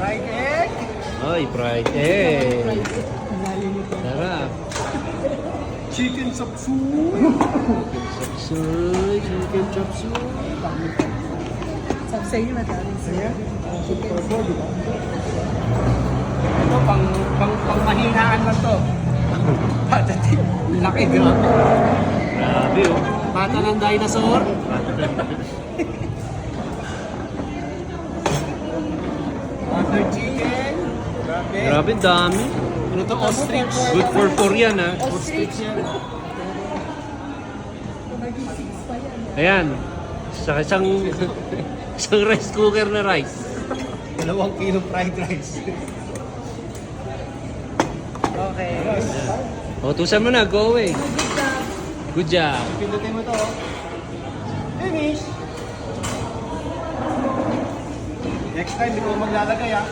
Fried egg. Ay, fried egg. Sarap. Chicken chop suey. Chicken chop suey. Sabi sa inyo, madami siya. Ito, pang mahinaan lang to. Patatik. Laki, grabe. Grabe oh. Bata ng dinosaur. Butter chicken. Grabe. Grabe, dami. Ano to? Ostrich. Good for Korean ha. Ostrich yan. Ayan. Sa isang rice cooker na rice. 2 kilo fried rice. Okay. O, tusan mo na. Go away. Good job. Pindutin mo to. Finish. Next time, di ko maglalagay ah.